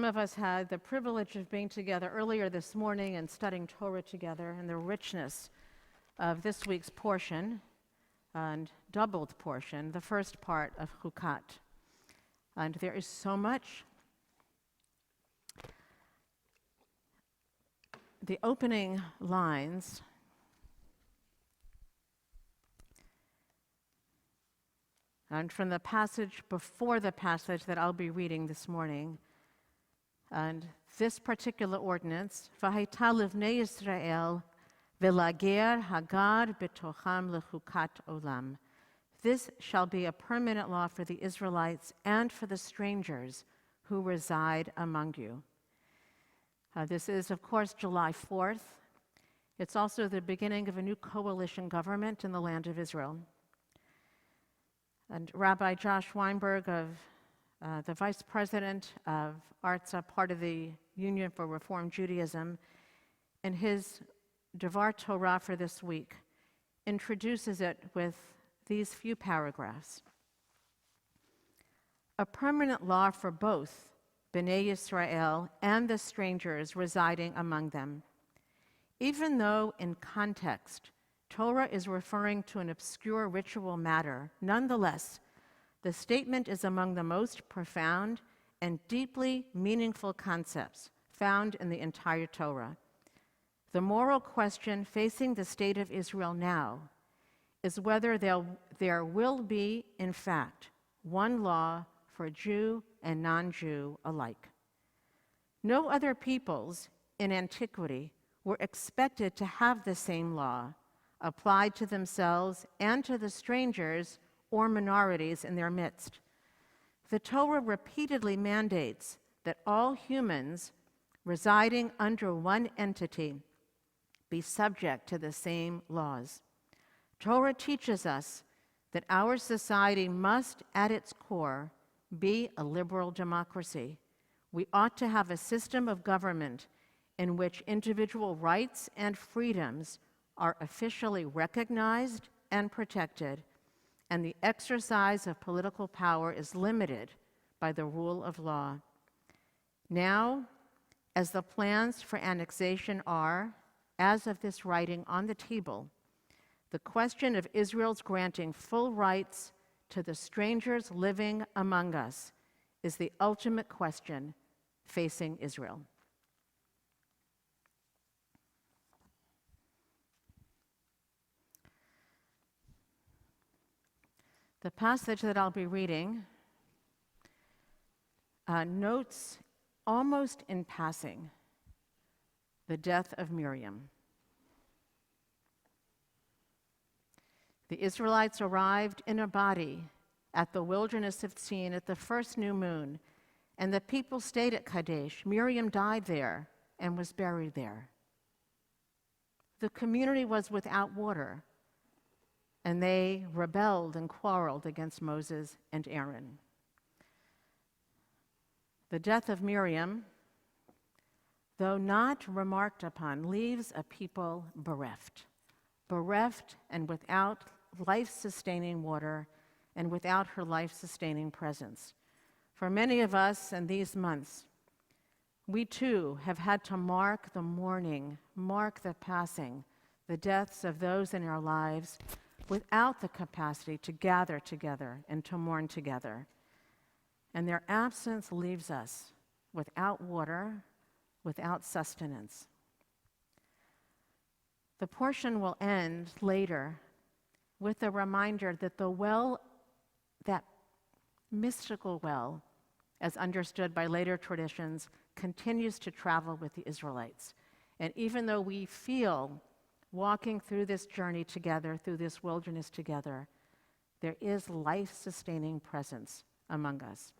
of us had the privilege of being together earlier this morning and studying Torah together, and the richness of this week's portion, and doubled portion, the first part of Chukat. And there is so much. The opening lines and from the passage before the passage that I'll be reading this morning, and this particular ordinance, V'haita livnei Yisrael v'lager hagar b'tocham lechukat olam. This shall be a permanent law for the Israelites and for the strangers who reside among you. This is, of course, July 4th. It's also the beginning of a new coalition government in the land of Israel. And Rabbi Josh Weinberg, the vice president of Ardsley, part of the Union for Reform Judaism, in his Devar Torah for this week, introduces it with these few paragraphs. A permanent law for both Bnei Yisrael and the strangers residing among them. Even though in context, Torah is referring to an obscure ritual matter, nonetheless, the statement is among the most profound and deeply meaningful concepts found in the entire Torah. The moral question facing the state of Israel now is whether there will be, in fact, one law for Jew and non-Jew alike. No other peoples in antiquity were expected to have the same law applied to themselves and to the strangers or minorities in their midst. The Torah repeatedly mandates that all humans residing under one entity be subject to the same laws. Torah teaches us that our society must, at its core, be a liberal democracy. We ought to have a system of government in which individual rights and freedoms are officially recognized and protected, and the exercise of political power is limited by the rule of law. Now, as the plans for annexation are, as of this writing, on the table, the question of Israel's granting full rights to the strangers living among us is the ultimate question facing Israel. The passage that I'll be reading notes almost in passing the death of Miriam. The Israelites arrived in a body at the wilderness of Tzin at the first new moon, and the people stayed at Kadesh. Miriam died there and was buried there. The community was without water, and they rebelled and quarreled against Moses and Aaron. The death of Miriam, though not remarked upon, leaves a people bereft and without life-sustaining water and without her life-sustaining presence. For many of us in these months, we too have had to mark the mourning, mark the passing, the deaths of those in our lives without the capacity to gather together and to mourn together. And their absence leaves us without water, without sustenance. The portion will end later with a reminder that the well, that mystical well, as understood by later traditions, continues to travel with the Israelites. And even though we feel walking through this journey together, through this wilderness together, there is life-sustaining presence among us.